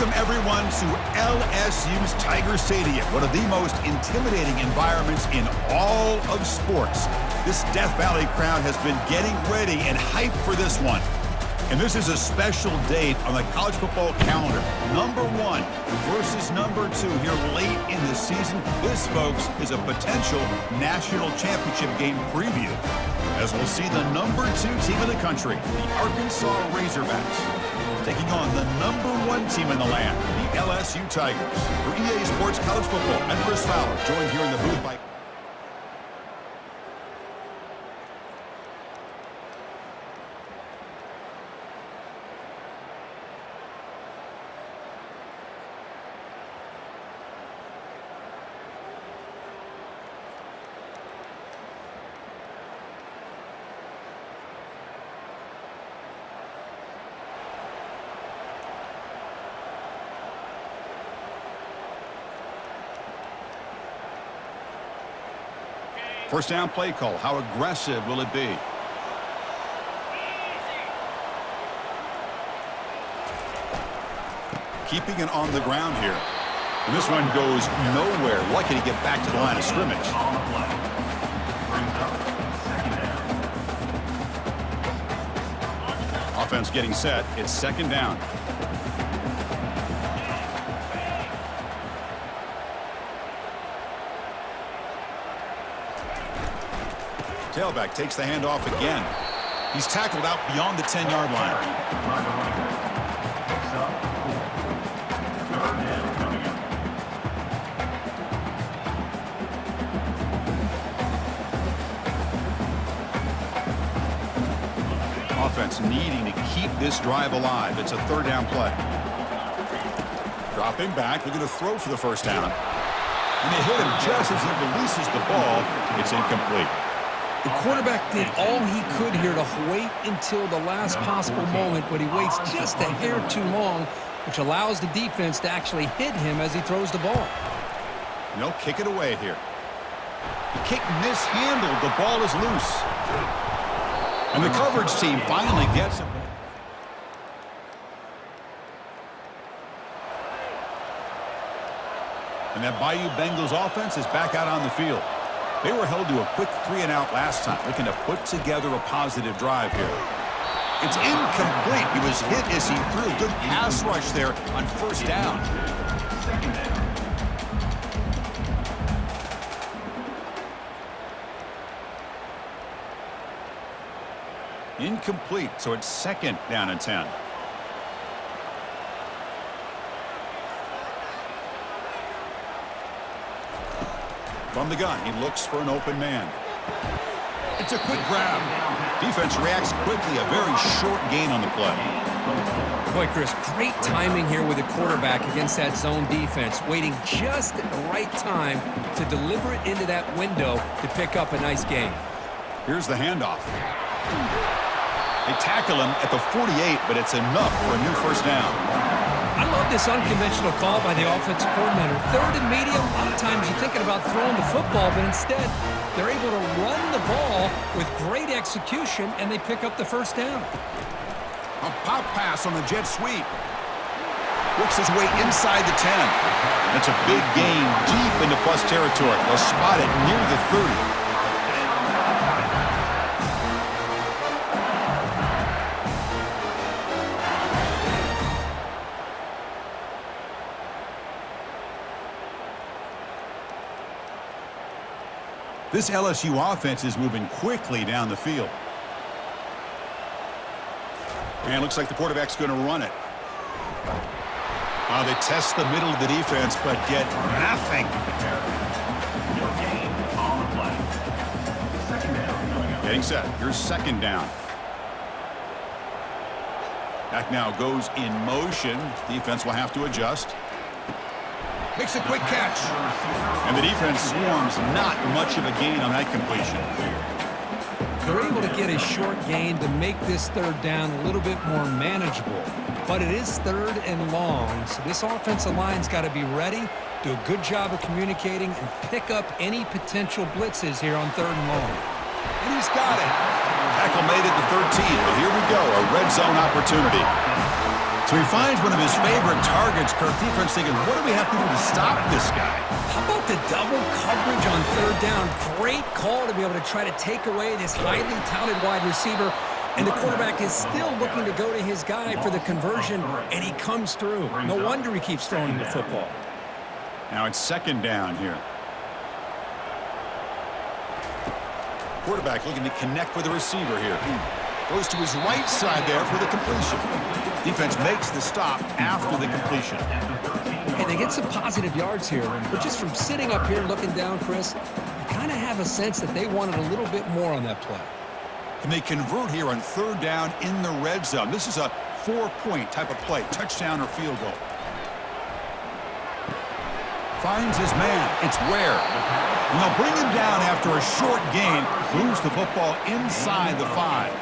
Welcome, everyone, to LSU's Tiger Stadium, one of the most intimidating environments in all of sports. This Death Valley crowd has been getting ready and hyped for this one. And this is a special date on the college football calendar. Number 1 versus number 2 here late in the season. This, folks, is a potential national championship game preview, as we'll see the number 2 team in the country, the Arkansas Razorbacks, taking on the number 1 team in the land, the LSU Tigers. For EA Sports College Football, I'm Chris Fowler, joined here in the booth by... First down play call. How aggressive will it be? Keeping it on the ground here. And this one goes nowhere. Lucky to get back to the line of scrimmage. Offense getting set. It's second down. Tailback takes the handoff again. He's tackled out beyond the 10-yard line. Offense needing to keep this drive alive. It's a third down play. Dropping back, looking to throw for the first down. And they hit him just as he releases the ball. It's incomplete. The quarterback did all he could here to wait until the last possible moment, but he waits just a hair too long, which allows the defense to actually hit him as he throws the ball. No, kick it away here. The kick mishandled. The ball is loose. And the coverage team finally gets him. And that Bayou Bengals offense is back out on the field. They were held to a quick 3-and-out last time, looking to put together a positive drive here. It's incomplete. He was hit as he threw. Good pass rush there on first down. Incomplete, so it's second down and 10. From the gun, he looks for an open man. It's a quick grab. Defense reacts quickly, a very short gain on the play. Boy, Chris, great timing here with the quarterback against that zone defense, waiting just at the right time to deliver it into that window to pick up a nice gain. Here's the handoff. They tackle him at the 48, but it's enough for a new first down. I love this unconventional call by the offensive coordinator. Third and medium, a lot of times you're thinking about throwing the football, but instead they're able to run the ball with great execution, and they pick up the first down. A pop pass on the jet sweep. Works his way inside the 10. That's a big gain deep into plus territory. They'll spot it near the 30. This LSU offense is moving quickly down the field. And it looks like the quarterback's going to run it. They test the middle of the defense, but get nothing. Getting set. Here's second down. Back now goes in motion. Defense will have to adjust. Makes a quick catch. And the defense swarms. Not much of a gain on that completion. They're able to get a short gain to make this third down a little bit more manageable. But it is third and long, so this offensive line's got to be ready, do a good job of communicating, and pick up any potential blitzes here on third and long. And he's got it. Tackle made at the 13, but here we go, a red zone opportunity. So he finds one of his favorite targets. Kirk, defense thinking, what do we have to do to stop this guy? How about the double coverage on third down? Great call to be able to try to take away this highly talented wide receiver. And the quarterback is still looking to go to his guy for the conversion, and he comes through. No wonder he keeps throwing the football. Now it's second down here. Quarterback looking to connect with the receiver here. Goes to his right side there for the completion. Defense makes the stop after the completion. Hey, they get some positive yards here, but just from sitting up here looking down, Chris, you kind of have a sense that they wanted a little bit more on that play. And they convert here on third down in the red zone. This is a 4-point type of play, touchdown or field goal. Finds his man. It's Ware. And they'll bring him down after a short gain. Moves the football inside the 5.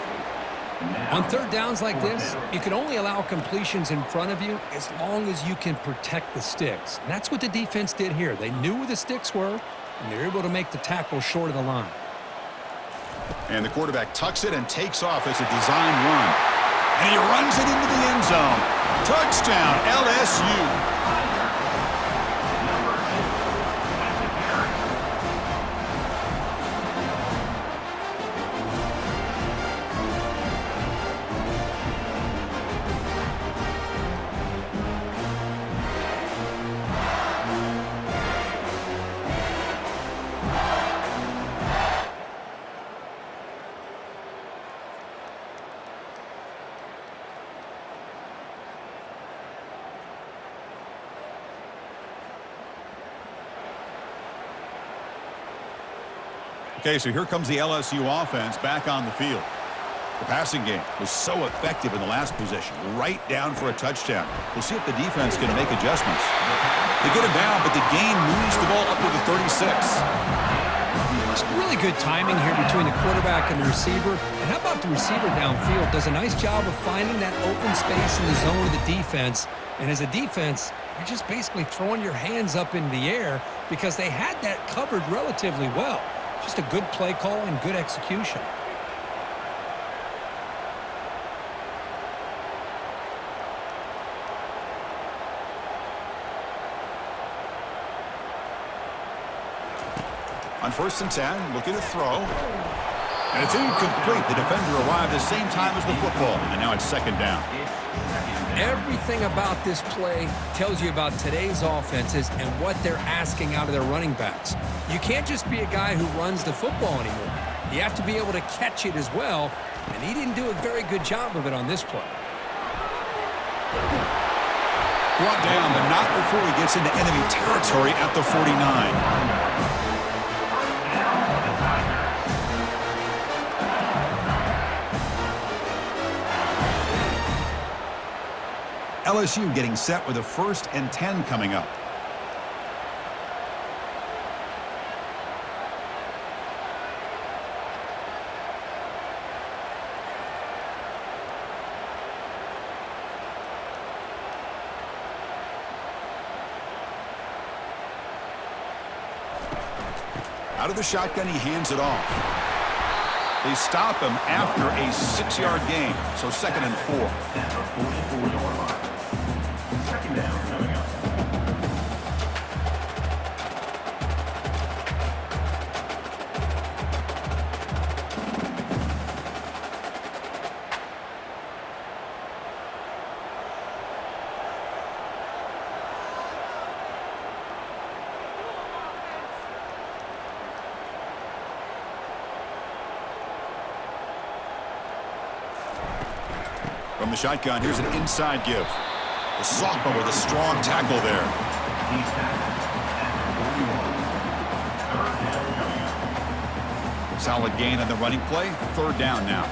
On third downs like this, you can only allow completions in front of you as long as you can protect the sticks. And that's what the defense did here. They knew where the sticks were, and they were able to make the tackle short of the line. And the quarterback tucks it and takes off as a design run. And he runs it into the end zone. Touchdown, LSU. Okay, so here comes the LSU offense back on the field. The passing game was so effective in the last possession, right down for a touchdown. We'll see if the defense can make adjustments. They get him down, but the gain moves the ball up to the 36. It's really good timing here between the quarterback and the receiver. And how about the receiver downfield? Does a nice job of finding that open space in the zone of the defense. And as a defense, you're just basically throwing your hands up in the air because they had that covered relatively well. Just a good play call and good execution. On 1st and 10, looking to throw. And it's incomplete. The defender arrived at the same time as the football. And now it's second down. Everything about this play tells you about today's offenses and what they're asking out of their running backs. You can't just be a guy who runs the football anymore. You have to be able to catch it as well, and he didn't do a very good job of it on this play. Brought down, but not before he gets into enemy territory at the 49. LSU getting set with a 1st and 10 coming up. Out of the shotgun, he hands it off. They stop him after a 6-yard gain, so 2nd and 4. Second down coming up. From the shotgun, here's an inside give. The sophomore with a strong tackle there. Solid gain on the running play. 3rd down now.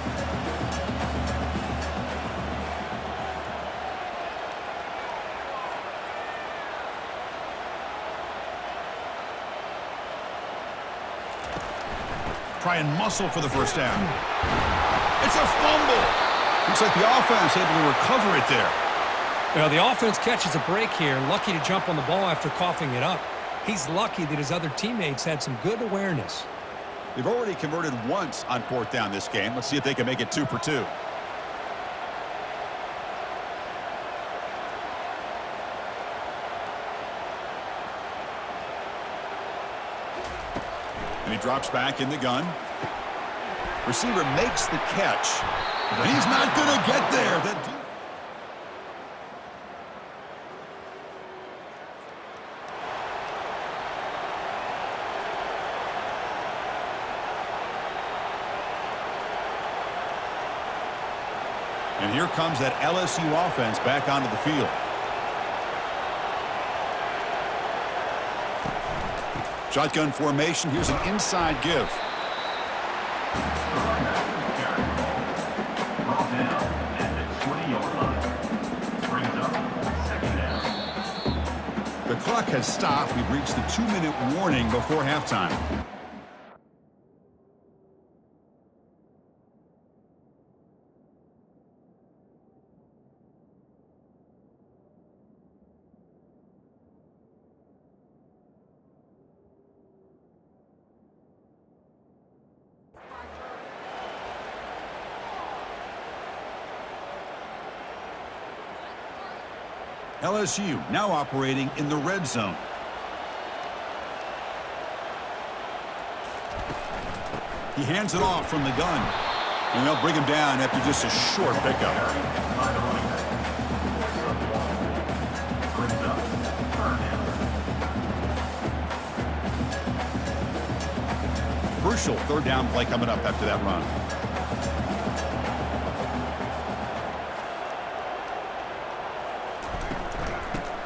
Try and muscle for the 1st down. It's a fumble. Looks like the offense able to recover it there. Well, the offense catches a break here, lucky to jump on the ball after coughing it up. He's lucky that his other teammates had some good awareness. They've already converted once on 4th down this game. Let's see if they can make it 2 for 2. He drops back in the gun. Receiver makes the catch. And he's not going to get there. And here comes that LSU offense back onto the field. Shotgun formation. Here's an inside give. The clock has stopped. We've reached the 2-minute warning before halftime. LSU now operating in the red zone. He hands it off from the gun. And they'll bring him down after just a short pickup. Crucial third down play coming up after that run.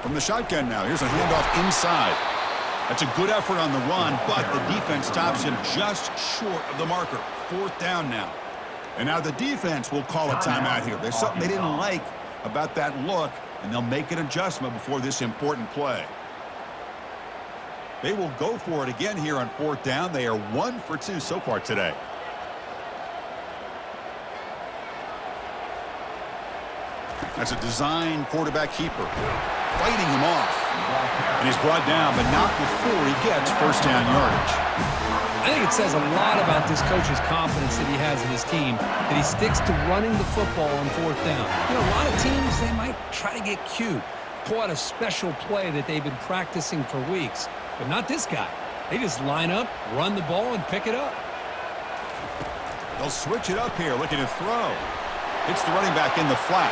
From the shotgun now, here's a handoff inside. That's a good effort on the run, but the defense stops him just short of the marker. Fourth down now. And now the defense will call a timeout here. There's something they didn't like about that look, and they'll make an adjustment before this important play. They will go for it again here on fourth down. They are 1 for 2 so far today. That's a design quarterback keeper. Fighting him off. And he's brought down, but not before he gets first down yardage. I think it says a lot about this coach's confidence that he has in his team, that he sticks to running the football on fourth down. You know, a lot of teams, they might try to get cute, pull out a special play that they've been practicing for weeks. But not this guy. They just line up, run the ball, and pick it up. They'll switch it up here, looking to throw. Hits the running back in the flat.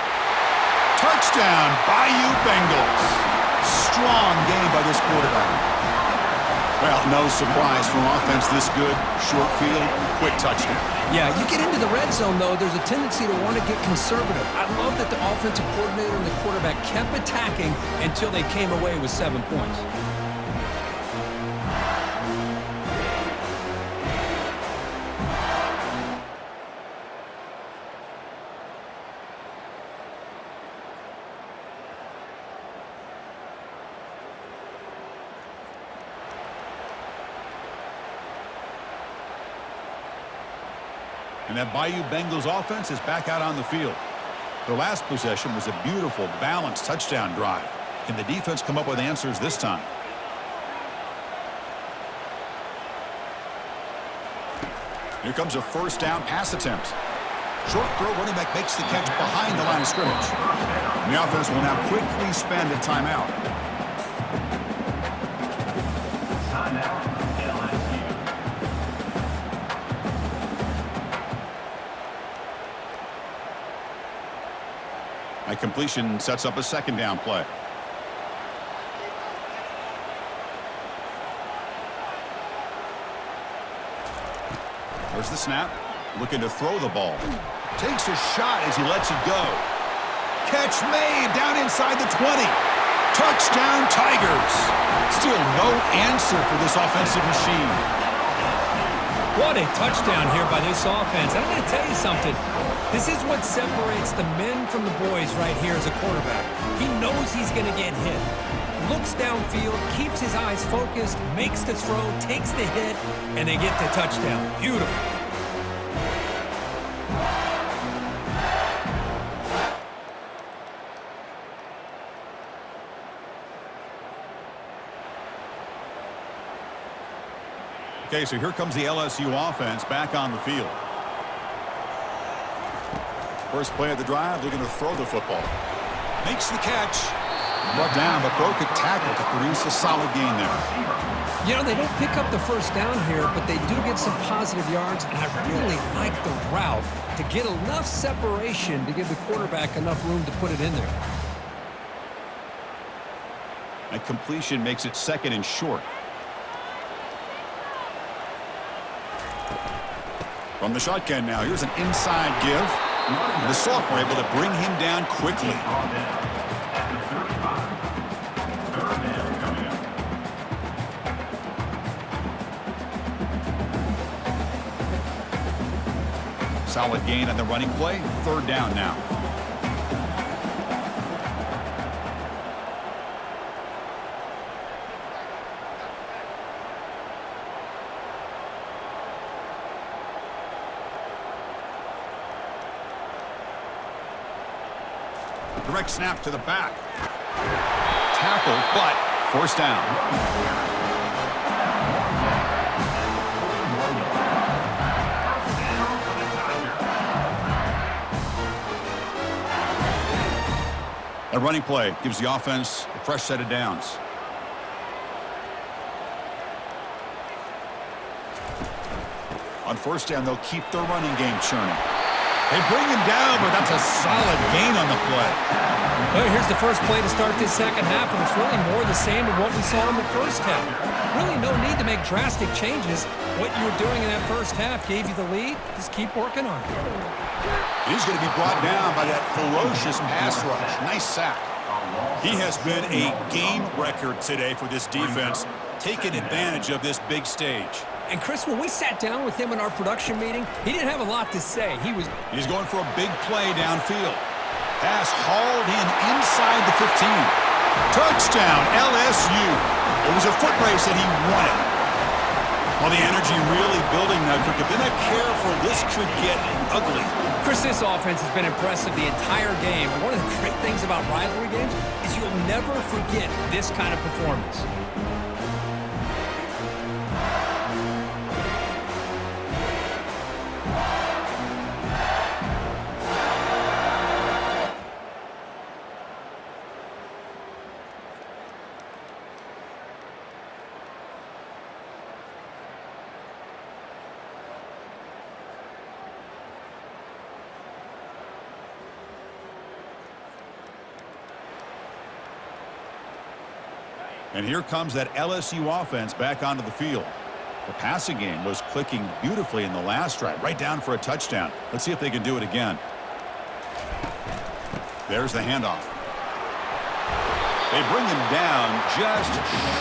Touchdown, Bayou Bengals. Strong game by this quarterback. Well, no surprise from offense this good. Short field, quick touchdown. Yeah, you get into the red zone, though, there's a tendency to want to get conservative. I love that the offensive coordinator and the quarterback kept attacking until they came away with 7 points. And that Bayou Bengals offense is back out on the field. Their last possession was a beautiful, balanced touchdown drive. Can the defense come up with answers this time? Here comes a first down pass attempt. Short throw, running back makes the catch behind the line of scrimmage. And the offense will now quickly spend a timeout. A completion sets up a second down play. There's the snap. Looking to throw the ball. Takes a shot as he lets it go. Catch made down inside the 20. Touchdown Tigers. Still no answer for this offensive machine. What a touchdown here by this offense. I'm going to tell you something. This is what separates the men from the boys right here as a quarterback. He knows he's going to get hit. Looks downfield, keeps his eyes focused, makes the throw, takes the hit, and they get the touchdown. Beautiful. Okay, so here comes the LSU offense back on the field. First play of the drive, looking to throw the football. Makes the catch. Brought down, but broke a tackle to produce a solid gain there. You know, they don't pick up the first down here, but they do get some positive yards, and I really like the route to get enough separation to give the quarterback enough room to put it in there. A completion makes it 2nd and short. From the shotgun now, here's an inside give. The sophomore able to bring him down quickly. Solid gain on the running play. 3rd down now. Direct snap to the back. Tackle, but 1st down. A running play gives the offense a fresh set of downs. On 1st down, they'll keep their running game churning. They bring him down, but that's a solid gain on the play. Well, here's the first play to start this second half, and it's really more the same of what we saw in the first half. Really no need to make drastic changes. What you were doing in that first half gave you the lead. Just keep working on it. He's going to be brought down by that ferocious pass rush. Nice sack. He has been a game record today for this defense, taking advantage of this big stage. And Chris, when we sat down with him in our production meeting, he didn't have a lot to say. He's going for a big play downfield. Pass hauled in inside the 15. Touchdown, LSU. It was a foot race and he won it. Well, the energy really building now, but then I care for this could get ugly. Chris, this offense has been impressive the entire game. And one of the great things about rivalry games is you'll never forget this kind of performance. And here comes that LSU offense back onto the field. The passing game was clicking beautifully in the last drive, right down for a touchdown. Let's see if they can do it again. There's the handoff. They bring him down just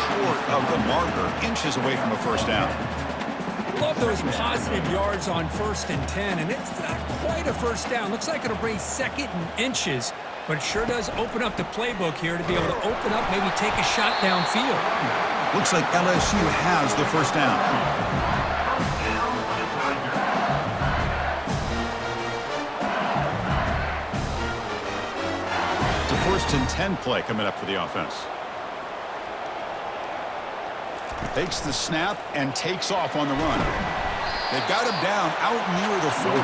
short of the marker, inches away from a 1st down. Love those positive yards on 1st and 10, and it's not quite a 1st down. Looks like it'll bring 2nd and inches, but it sure does open up the playbook here to be able to open up, maybe take a shot downfield. Looks like LSU has the 1st down. It's a 1st and 10 play coming up for the offense. Takes the snap and takes off on the run. They've got him down out near the 40.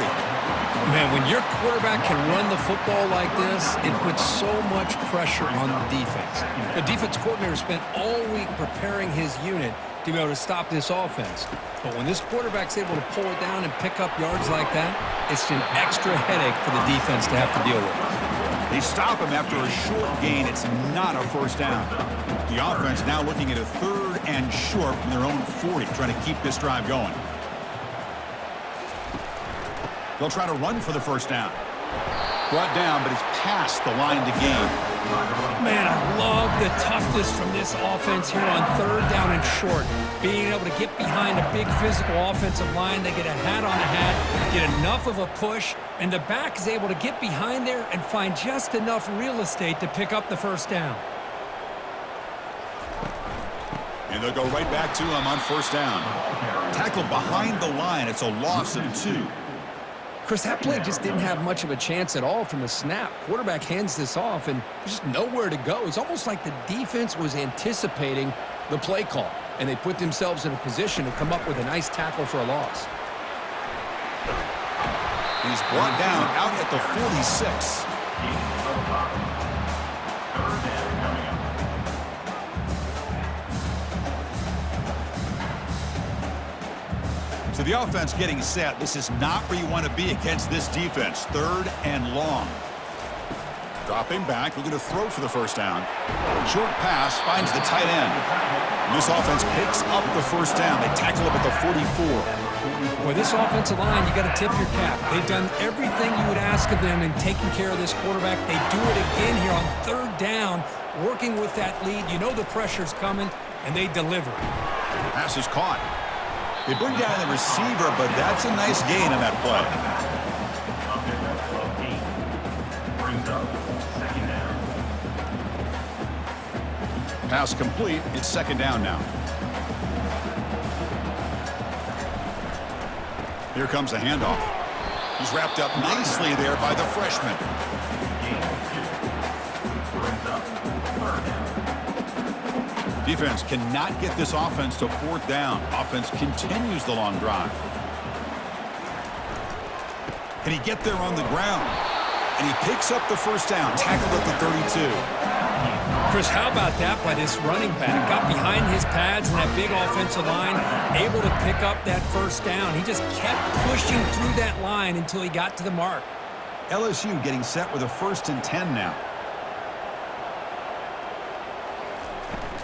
Man, when your quarterback can run the football like this, it puts so much pressure on the defense. The defense coordinator spent all week preparing his unit to be able to stop this offense. But when this quarterback's able to pull it down and pick up yards like that, it's an extra headache for the defense to have to deal with. They stop him after a short gain. It's not a 1st down. The offense now looking at a 3rd and short from their own 40, trying to keep this drive going. They'll try to run for the 1st down. Brought down, but it's past the line to gain. Man, I love the toughness from this offense here on 3rd down and short. Being able to get behind a big physical offensive line, they get a hat on a hat, get enough of a push, and the back is able to get behind there and find just enough real estate to pick up the 1st down. And they'll go right back to him on 1st down. Tackled behind the line. It's a loss of 2. Chris, that play just didn't have much of a chance at all from the snap. Quarterback hands this off, and there's just nowhere to go. It's almost like the defense was anticipating the play call, and they put themselves in a position to come up with a nice tackle for a loss. He's brought down out at the 46. With the offense getting set, this is not where you want to be against this defense. 3rd and long. Dropping back, looking to throw for the first down. Short pass finds the tight end. And this offense picks up the first down. They tackle him at the 44. Boy, this offensive line, you got to tip your cap. They've done everything you would ask of them in taking care of this quarterback. They do it again here on 3rd down, working with that lead. You know the pressure's coming, and they deliver. Pass is caught. They bring down the receiver, but that's a nice gain on that play. Pass complete. It's 2nd down now. Here comes the handoff. He's wrapped up nicely there by the freshman. Defense cannot get this offense to 4th down. Offense continues the long drive. Can he get there on the ground? And he picks up the first down, tackled at the 32. Chris, how about that by this running back? Got behind his pads and that big offensive line, able to pick up that first down. He just kept pushing through that line until he got to the mark. LSU getting set with a 1st and 10 now.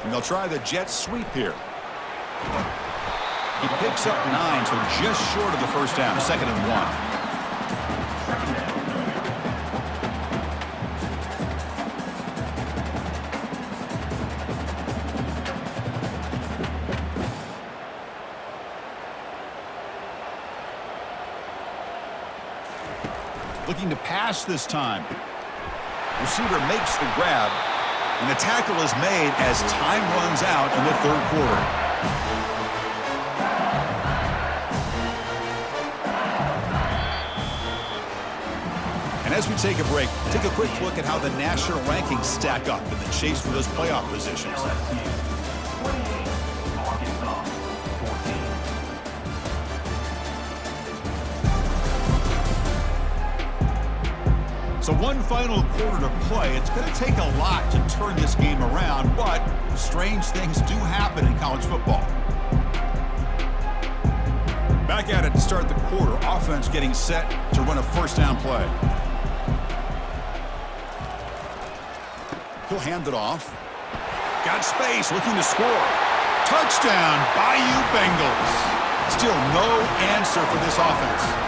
And they'll try the jet sweep here. He picks up 9, so just short of the first down, 2nd and 1. Looking to pass this time. Receiver makes the grab, and the tackle is made as time runs out in the 3rd quarter. And as we take a break, take a quick look at how the national rankings stack up in the chase for those playoff positions. So one final quarter to play. It's going to take a lot to turn this game around, but strange things do happen in college football. Back at it to start the quarter. Offense getting set to run a first down play. He'll hand it off. Got space, looking to score. Touchdown, Bayou Bengals. Still no answer for this offense.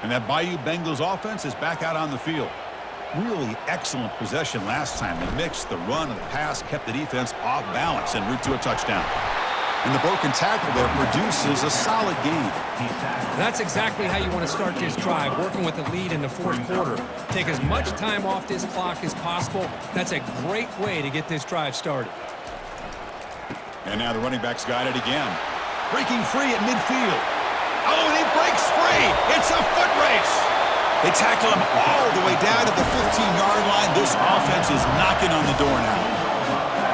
And that Bayou Bengals offense is back out on the field. Really excellent possession last time. They mixed the run and the pass, kept the defense off balance en route to a touchdown. And the broken tackle there produces a solid gain. That's exactly how you want to start this drive, working with the lead in the 4th quarter. Take as much time off this clock as possible. That's a great way to get this drive started. And now the running back's got it again. Breaking free at midfield. Oh, and he breaks free. It's a foot race. They tackle him all the way down to the 15-yard line. This offense is knocking on the door now.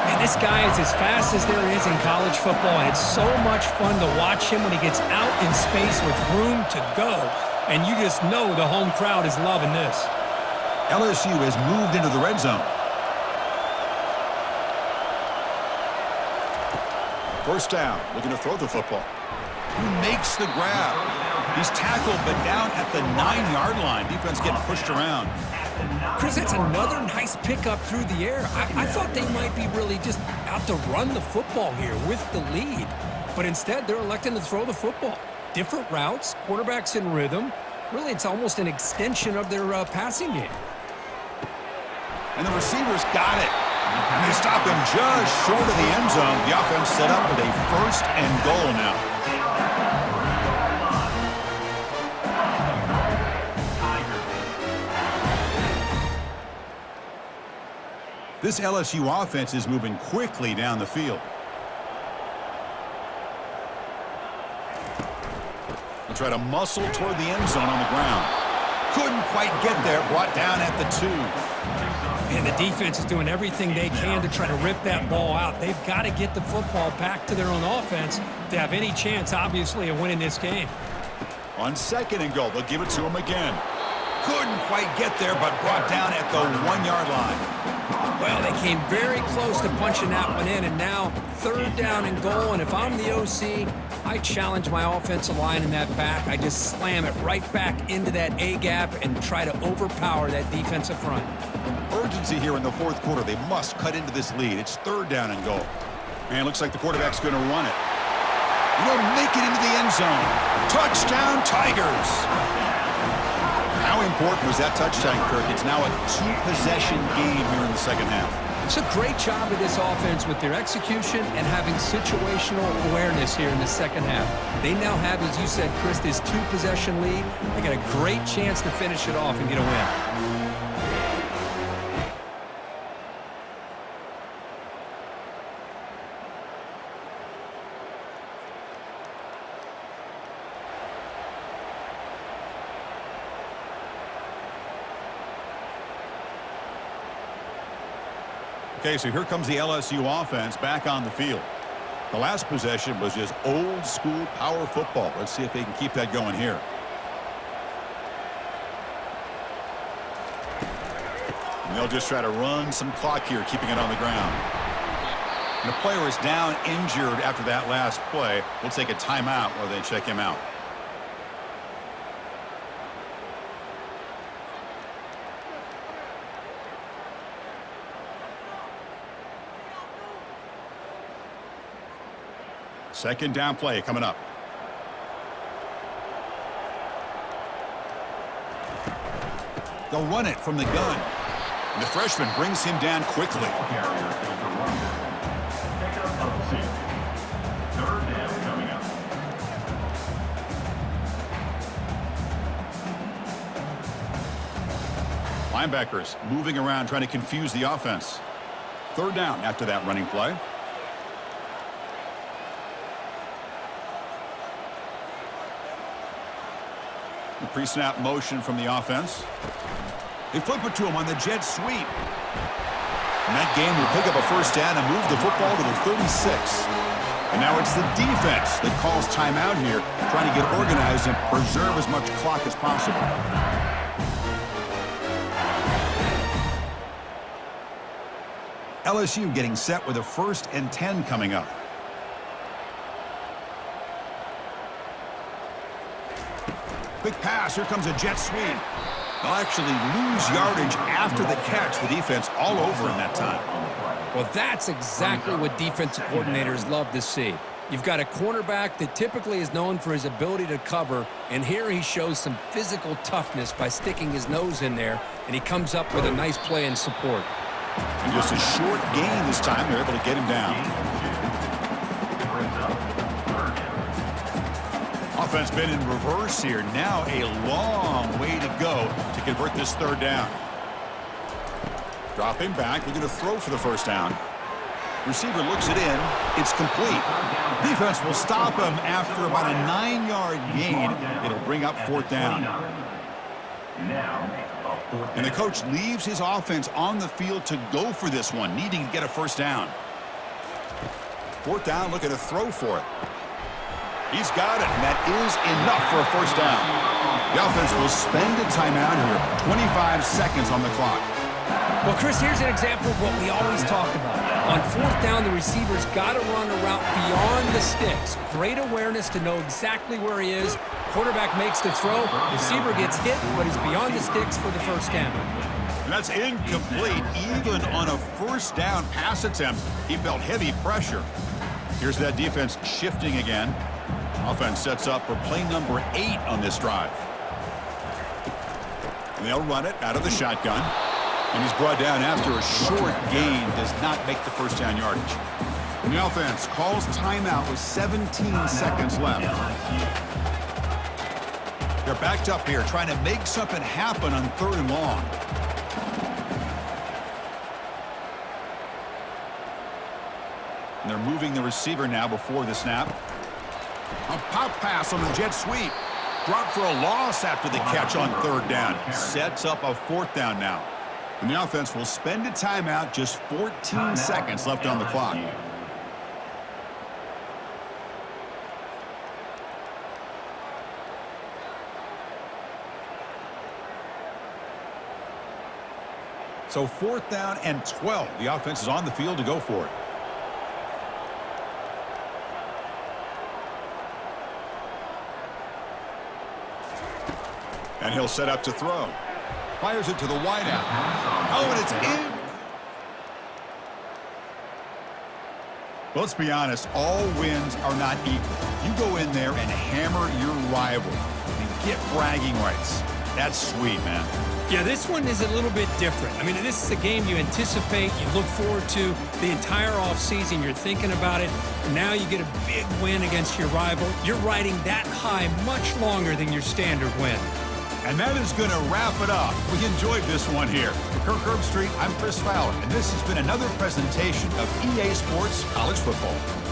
And this guy is as fast as there is in college football, and it's so much fun to watch him when he gets out in space with room to go. And you just know the home crowd is loving this. LSU has moved into the red zone. First down, looking to throw the football. Who makes the grab? He's tackled, but down at the 9-yard line. Defense getting pushed around. Chris, that's another nice pickup through the air. I thought they might be really just out to run the football here with the lead. But instead, they're electing to throw the football. Different routes, quarterbacks in rhythm. Really, it's almost an extension of their passing game. And the receivers got it. And they stop him just short of the end zone. The offense set up with a 1st and goal now. This LSU offense is moving quickly down the field. They'll try to muscle toward the end zone on the ground. Couldn't quite get there, brought down at the 2. And the defense is doing everything they can to try to rip that ball out. They've got to get the football back to their own offense to have any chance, obviously, of winning this game. On 2nd and goal, they'll give it to him again. Couldn't quite get there, but brought down at the 1-yard line. Well, they came very close to punching that one in, and now 3rd down and goal. And if I'm the OC, I challenge my offensive line in that back. I just slam it right back into that A-gap and try to overpower that defensive front. Urgency here in the 4th quarter. They must cut into this lead. It's 3rd down and goal. And looks like the quarterback's going to run it. Will make it into the end zone. Touchdown, Tigers. How important was that touchdown, Kirk? It's now a 2-possession game here in the 2nd half. It's a great job of this offense with their execution and having situational awareness here in the 2nd half. They now have, as you said, Chris, this 2-possession lead. They got a great chance to finish it off and get a win. Okay, so here comes the LSU offense back on the field. The last possession was just old-school power football. Let's see if they can keep that going here. And they'll just try to run some clock here, keeping it on the ground. And the player is down injured after that last play. We'll take a timeout while they check him out. Second down play coming up. They'll run it from the gun. And the freshman brings him down quickly. Linebackers moving around trying to confuse the offense. 3rd down after that running play. Pre-snap motion from the offense. They flip it to him on the jet sweep. And that game will pick up a 1st down and move the football to the 36. And now it's the defense that calls timeout here, trying to get organized and preserve as much clock as possible. LSU getting set with a 1st and 10 coming up. Quick pass. Here comes a jet sweep. They'll actually lose yardage after the catch. The defense all over him that time. Well, that's exactly what defensive coordinators love to see. You've got a cornerback that typically is known for his ability to cover, and here he shows some physical toughness by sticking his nose in there, and he comes up with a nice play in support. And just a short gain this time. They're able to get him down. Offense been in reverse here. Now a long way to go to convert this 3rd down. Dropping back, looking to throw for the 1st down. Receiver looks it in. It's complete. Defense will stop him after about a 9-yard gain. It'll bring up 4th down. And the coach leaves his offense on the field to go for this one, needing to get a 1st down. 4th down, looking to throw for it. He's got it, and that is enough for a 1st down. The offense will spend a timeout here. 25 seconds on the clock. Well, Chris, here's an example of what we always talk about. On 4th down, the receiver's got to run a route beyond the sticks. Great awareness to know exactly where he is. Quarterback makes the throw. Receiver gets hit, but he's beyond the sticks for the 1st down. And that's incomplete. Even on a 1st down pass attempt, he felt heavy pressure. Here's that defense shifting again. Offense sets up for play number 8 on this drive. And they'll run it out of the shotgun. And he's brought down after a short gain. Does not make the 1st down yardage. And the offense calls timeout with 17 seconds left. They're backed up here trying to make something happen on 3rd and long. And they're moving the receiver now before the snap. A pop pass on the jet sweep. Drop for a loss after the catch on third down. Sets up a fourth down now. And the offense will spend a timeout, just 14 seconds left on the clock. So fourth down and 12. The offense is on the field to go for it. And he'll set up to throw. Fires it to the wideout. Oh, and it's in. Well, let's be honest, all wins are not equal. You go in there and hammer your rival and get bragging rights. That's sweet, man. Yeah, this one is a little bit different. I mean, this is a game you anticipate, you look forward to the entire offseason. You're thinking about it. And now you get a big win against your rival. You're riding that high much longer than your standard win. And that is going to wrap it up. We enjoyed this one here. For Kirk Herbstreit, I'm Chris Fowler, and this has been another presentation of EA Sports College Football.